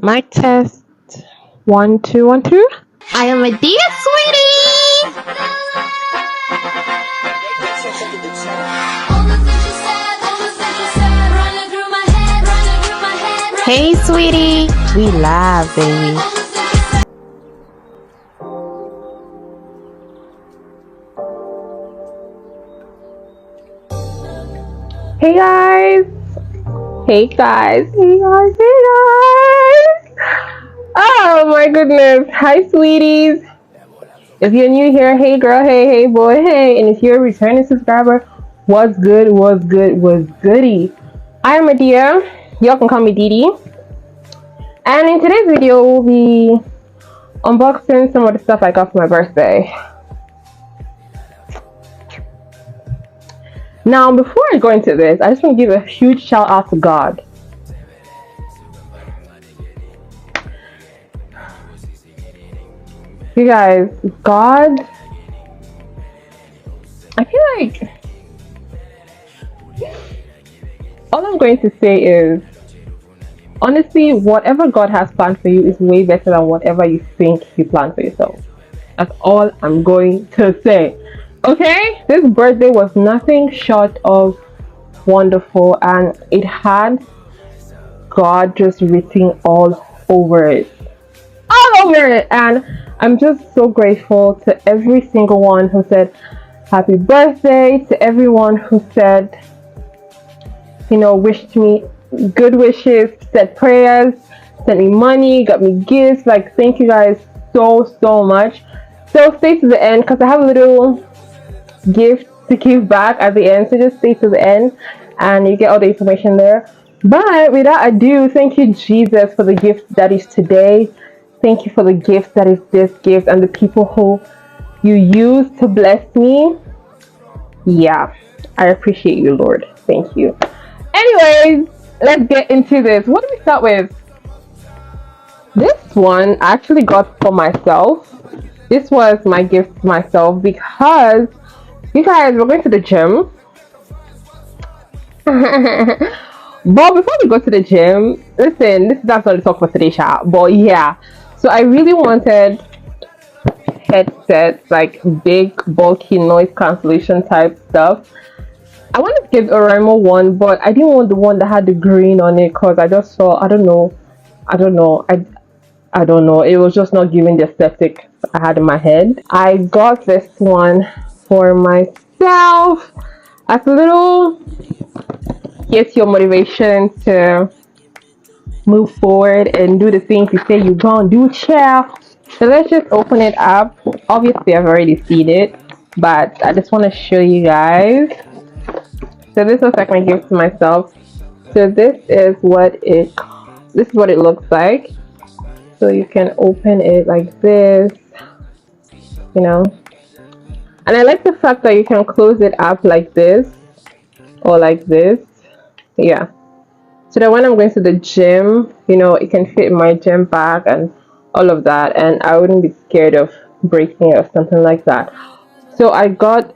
Mic test. 1 2 1 2. I am a dear sweetie. Hey, sweetie. We live, baby. Hey guys. Hey guys. Hey guys. Hey guys. Oh my goodness. Hi, sweeties. If you're new here, hey girl, hey boy, hey. And if you're a returning subscriber, what's good, what's good, what's goody? I'm Adia. Y'all can call me Didi. And in today's video, we'll be unboxing some of the stuff I got for my birthday. Now, before I go into this, I just want to give a huge shout out to God. You guys, God, I feel like all I'm going to say is, honestly, whatever God has planned for you is way better than whatever you think you planned for yourself. That's all I'm going to say. Okay? This birthday was nothing short of wonderful, and it had God just written all over it. All over it! And I'm just so grateful to every single one who said happy birthday, to everyone who said, you know, wished me good wishes, said prayers, sent me money, got me gifts. Like, thank you guys so much. So stay to the end because I have a little gift to give back at the end. So just stay to the end and you get all the information there. But without ado, thank you, Jesus, for the gift that is today. Thank you for the gift that is this gift and the people who you use to bless me. Yeah, I appreciate you, Lord. Thank you. Anyways, let's get into this. What do we start with? This one I actually got for myself. This was my gift to myself because, you guys, we're going to the gym. But before we go to the gym, listen, that's not the talk for today's chat. But yeah, so I really wanted headsets, like big, bulky noise cancellation type stuff. I wanted to get a Remo one, but I didn't want the one that had the green on it because I just saw, I don't know. It was just not giving the aesthetic I had in my head. I got this one for myself as a little, get your motivation to move forward and do the things you say you're gonna do, child. So let's just open it up. Obviously, I've already seen it, but I just want to show you guys. So this was like my gift to myself. So this is what it looks like. So you can open it like this, you know. And I like the fact that you can close it up like this or like this. Yeah. So that when I'm going to the gym, you know, it can fit in my gym bag and all of that, and I wouldn't be scared of breaking it or something like that. So I got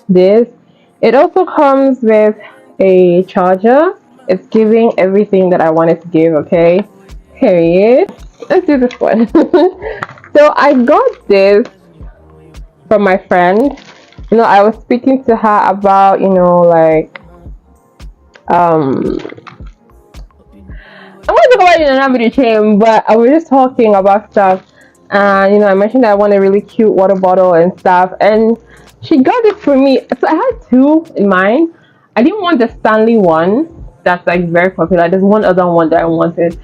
this. It also comes with a charger. It's giving everything that I wanted to give, okay? Period. Let's do this one. So I got this from my friend. You know, I was speaking to her about, you know, like, I'm going to talk about it in another video, but I was just talking about stuff, and you know, I mentioned that I want a really cute water bottle and stuff, and she got it for me. So I had two in mind. I didn't want the Stanley one that's like very popular. There's one other one that I wanted.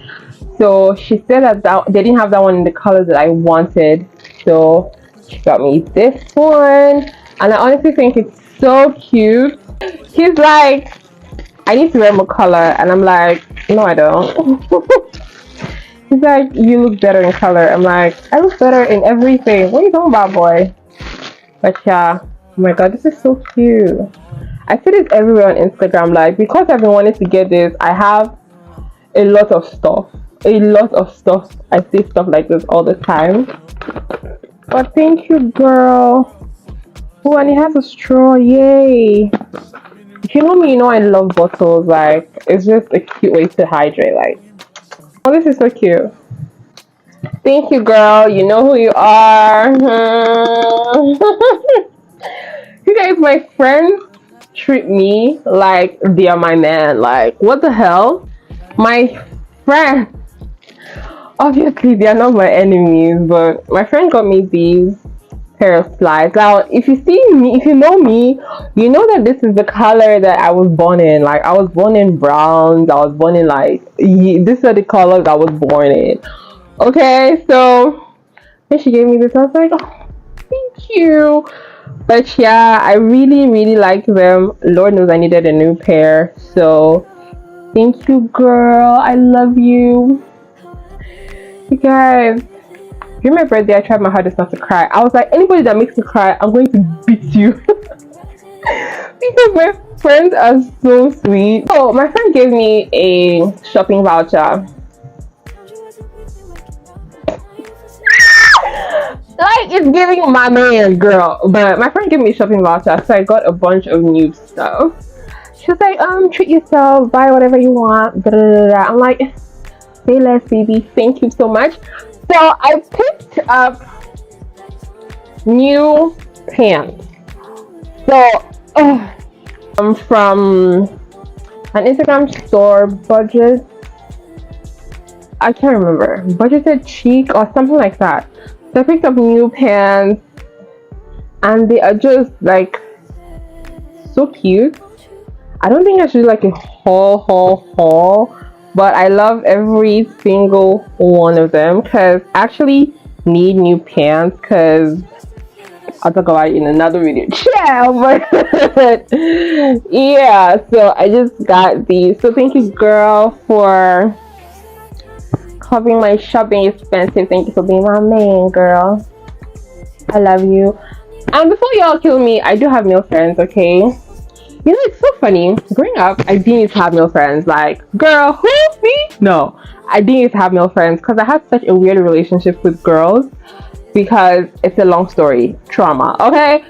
So she said that they didn't have that one in the color that I wanted. So she got me this one, and I honestly think it's so cute. He's like, I need to wear more color, and I'm like, no, I don't. He's like, you look better in color. I'm like, I look better in everything. What are you talking about, boy? But yeah, oh my god, this is so cute. I see this everywhere on Instagram. Like, because I've been wanting to get this, I have a lot of stuff. I see stuff like this all the time. But thank you, girl. Oh, and it has a straw. Yay. If you know me, you know I love bottles. Like, it's just a cute way to hydrate. Like, oh, this is so cute. Thank you, girl. You know who you are. You guys, my friends treat me like they are my man. Like, what the hell? My friends, obviously, they are not my enemies, but my friend got me these pair of slides. Now, if you see me, if you know me, you know that this is the color that I was born in. Like, I was born in browns. I was born in like these are the colors I was born in. Okay, so when she gave me this, I was like, oh, thank you. But yeah, I really like them. Lord knows I needed a new pair. So thank you, girl. I love you. You guys, during my birthday, I tried my hardest not to cry. I was like, anybody that makes me cry, I'm going to beat you. Because my friends are so sweet. So my friend gave me a shopping voucher. Like, it's giving my man, girl. But my friend gave me a shopping voucher, so I got a bunch of new stuff. She was like, treat yourself, buy whatever you want. Blah, blah, blah. I'm like, say less, baby. Thank you so much. So I picked up new pants. So I'm from an Instagram store, budget. I can't remember. Budgeted Chic or something like that. So I picked up new pants, and they are just like so cute. I don't think I should do like a haul, but I love every single one of them because I actually need new pants because I'll talk about it in another video. Yeah, but yeah, so I just got these. So thank you, girl, for covering my shopping expenses. Thank you for being my main girl. I love you. And before y'all kill me, I do have male friends, okay? You know, it's so funny. Growing up, I didn't used to have male friends. Like, girl, who, me? No, I didn't used to have male friends because I had such a weird relationship with girls because it's a long story. Trauma, okay?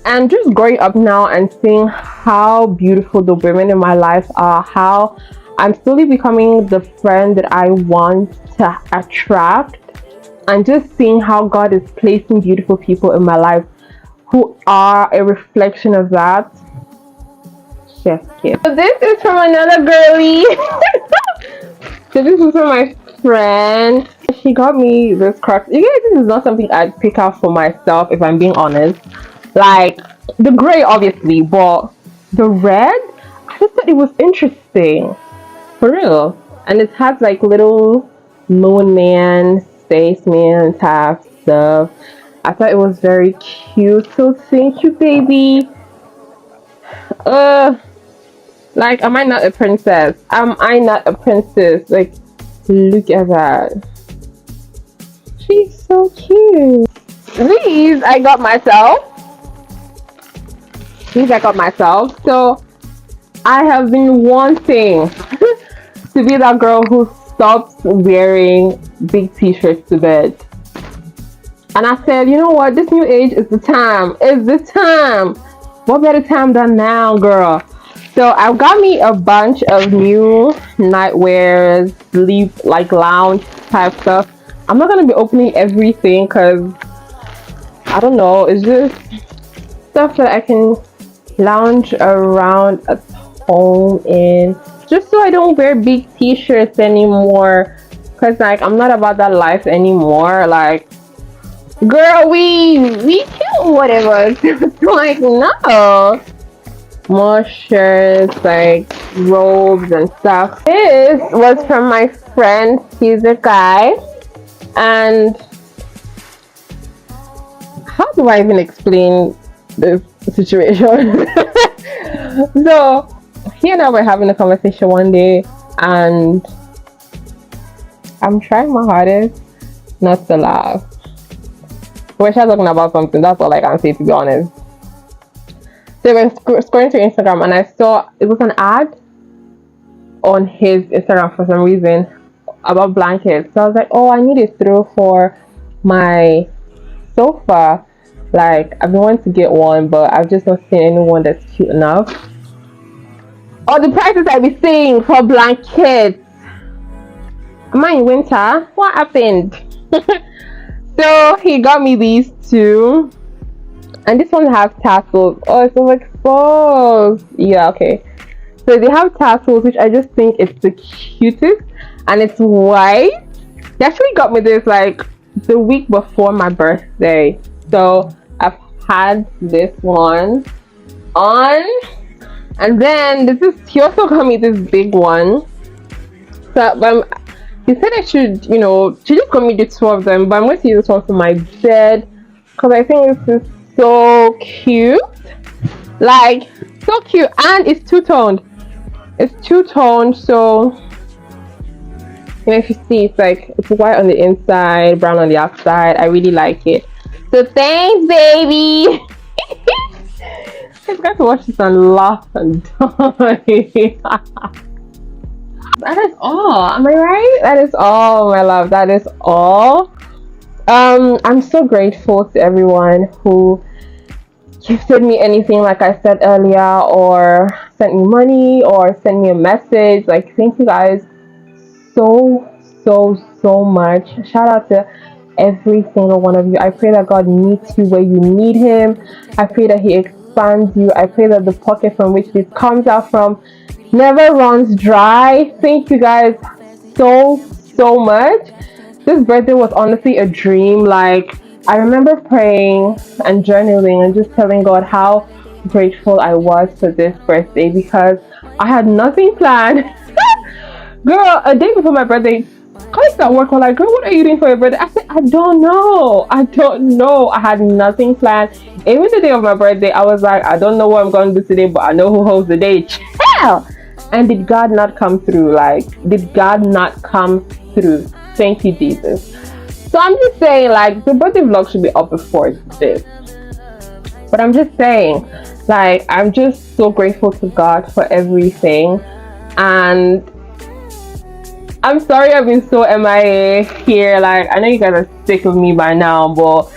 And just growing up now and seeing how beautiful the women in my life are, how I'm slowly becoming the friend that I want to attract, and just seeing how God is placing beautiful people in my life who are a reflection of that. Chef kiss. So this is from another girly. So this is from my friend. She got me this croc. You guys, this is not something I'd pick out for myself if I'm being honest. Like the gray, obviously, but the red, I just thought it was interesting. For real. And it has like little moon man, spaceman type stuff. I thought it was very cute. So thank you, baby. Like, am I not a princess? Am I not a princess? Like, look at that. She's so cute. These I got myself. So I have been wanting to be that girl who stops wearing big t-shirts to bed. And I said, you know what? This new age is the time. It's the time. What better time than now, girl? So I've got me a bunch of new nightwear, sleep, like lounge type stuff. I'm not going to be opening everything because, I don't know, it's just stuff that I can lounge around at home in. Just so I don't wear big t-shirts anymore. Because, like, I'm not about that life anymore. Like, girl, we do whatever. Like, no. More shirts, like robes and stuff. This was from my friend. He's a guy. And how do I even explain this situation? So he and I were having a conversation one day, and I'm trying my hardest not to laugh. We're talking about something. That's all I can say, to be honest. So I was scrolling through Instagram and I saw it was an ad on his Instagram for some reason about blankets. So I was like, oh, I need a throw for my sofa. Like, I've been wanting to get one, but I've just not seen anyone that's cute enough. or the prices I be seeing for blankets. Am I in winter? What happened? So he got me these two, and this one has tassels. Oh, it's overexposed. Yeah, okay. So they have tassels, which I just think it's the cutest, and it's white. They actually got me this like the week before my birthday, so I've had this one on, and then he also got me this big one. So he said I should, she just got me the two of them, but I'm going to use this one for my bed because I think this is so cute, like so cute, and it's two-toned. It's two-toned, so if you see, it's white on the inside, brown on the outside. I really like it. So thanks, baby. I've got to watch this and laugh and die. That is all. Am I right? That is all, my love. That is all. I'm so grateful to everyone who gifted me anything, like I said earlier, or sent me money or sent me a message. Like, thank you guys so much. Shout out to every single one of you. I pray that God meets you where you need him. I pray that he expands you. I pray that the pocket from which this comes out from never runs dry. Thank you guys so much. This birthday was honestly a dream. Like, I remember praying and journaling and just telling God how grateful I was for this birthday because I had nothing planned. Girl, a day before my birthday, colleagues at work were like, girl, what are you doing for your birthday? I said, I don't know. I had nothing planned. Even the day of my birthday, I was like, I don't know what I'm going to do today, but I know who holds the day. Chill! And did God not come through? Like, did God not come through? Thank you, Jesus. So I'm just saying, like, the birthday vlog should be up before this. But I'm just saying, like, I'm just so grateful to God for everything. And I'm sorry I've been so MIA here. Like, I know you guys are sick of me by now, but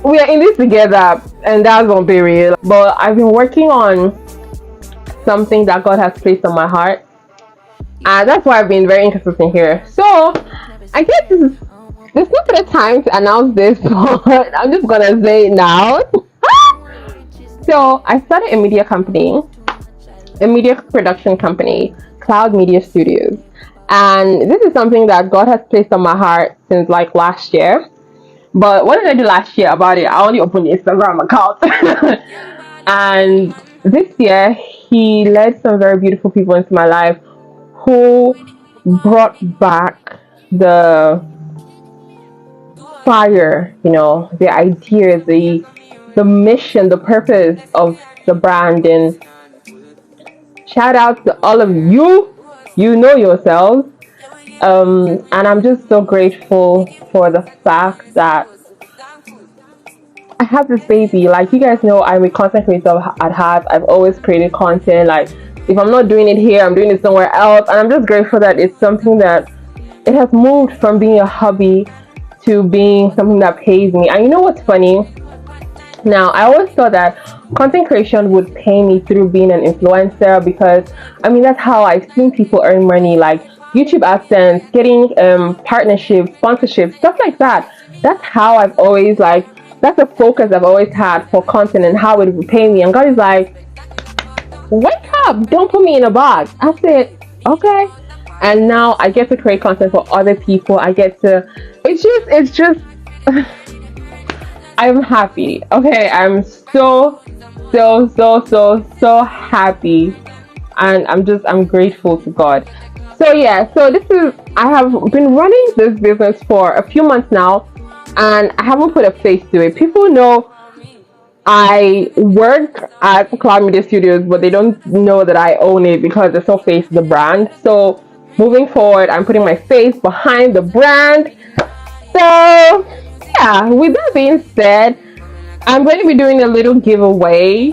we are in this together, and that's gonna be real. But I've been working on something that God has placed on my heart, and that's why I've been very inconsistent here. So I guess this is not the time to announce this, but I'm just gonna say it now. So I started a media company, a media production company, Cloud Media Studios, and this is something that God has placed on my heart since like last year. But what did I do last year about it? I only opened the Instagram account. And this year he led some very beautiful people into my life who brought back the fire, the ideas, the mission, the purpose of the brand. And shout out to all of you, yourselves. And I'm just so grateful for the fact that I have this baby. Like, you guys know, I'm a content creator at heart. I've always created content. Like, if I'm not doing it here, I'm doing it somewhere else. And I'm just grateful that it's something that it has moved from being a hobby to being something that pays me. And you know what's funny? Now, I always thought that content creation would pay me through being an influencer because, I mean, that's how I've seen people earn money, like YouTube AdSense, getting partnerships, sponsorships, stuff like that. That's how I've always, that's the focus I've always had for content and how it would pay me. And God is like, wake up, don't put me in a box. I said, okay. And now I get to create content for other people. I get to, it's just, I'm happy. Okay, I'm so happy, and I'm grateful to God. So yeah, I have been running this business for a few months now, and I haven't put a face to it. People know I work at Cloud Media Studios, but they don't know that I own it because there's no face to the brand. So moving forward, I'm putting my face behind the brand. So yeah, with that being said, I'm going to be doing a little giveaway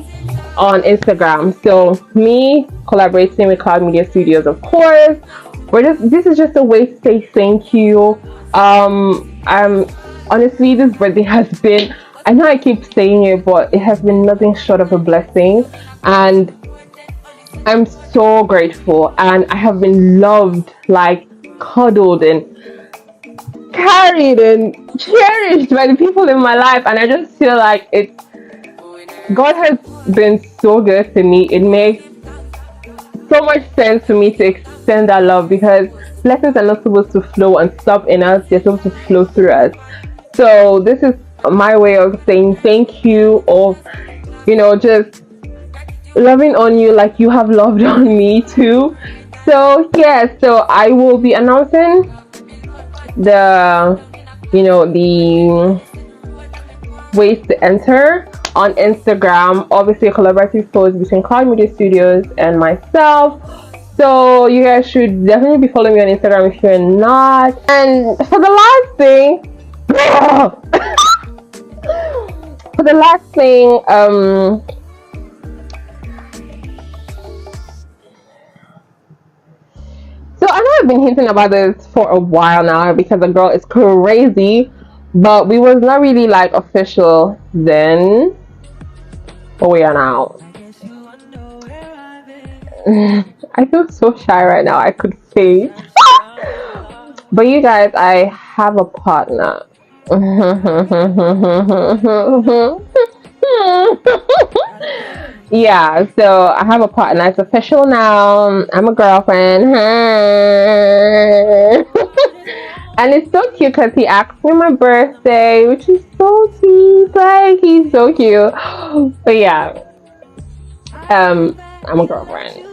on Instagram. So me collaborating with Cloud Media Studios, of course. This is just a way to say thank you. I'm honestly, this birthday has been, I know I keep saying it, but it has been nothing short of a blessing. And I'm so grateful, and I have been loved, like cuddled and carried and cherished by the people in my life, and I just feel like God has been so good to me. It makes so much sense for me to extend that love, because blessings are not supposed to flow and stop in us, they're supposed to flow through us. So this is my way of saying thank you, of just loving on you like you have loved on me too. So yeah, so I will be announcing the the ways to enter on Instagram. Obviously a collaborative post between Cloud Media Studios and myself. So you guys should definitely be following me on Instagram if you're not. And for the last thing, for the last thing, so I know I've been hinting about this for a while now, because the girl is crazy, but we was not really like official then, but we are now. I feel so shy right now, I could say. But you guys, I have a partner. Yeah, so I have a partner. It's official now. I'm a girlfriend. And it's so cute because he asked me my birthday, which is so sweet. Like, he's so cute. But yeah, I'm a girlfriend.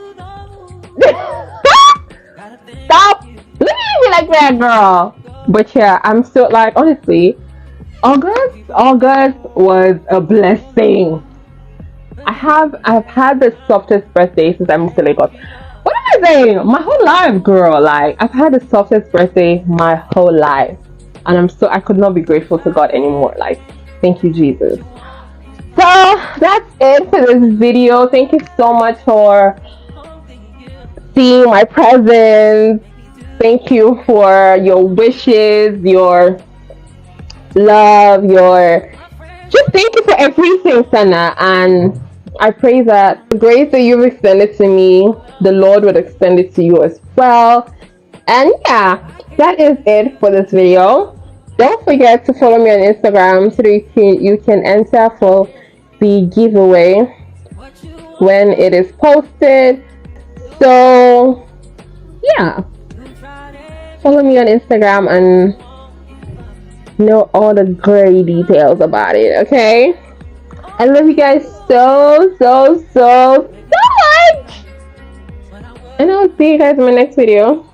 Stop looking at me like that, girl. But yeah, I'm still like, honestly, August was a blessing. I've had the softest birthday since I moved to Lagos. What am I saying? My whole life, girl. Like, I've had the softest birthday my whole life, and I could not be grateful to God anymore. Like, thank you, Jesus. So that's it for this video. Thank you so much for seeing my presents. Thank you for your wishes, your love, thank you for everything, Sana. And I pray that the grace that you've extended to me, the Lord would extend it to you as well. And yeah, that is it for this video. Don't forget to follow me on Instagram so that you can enter for the giveaway when it is posted. So yeah, follow me on Instagram and know all the great details about it. Okay, I love you guys so much, and I'll see you guys in my next video.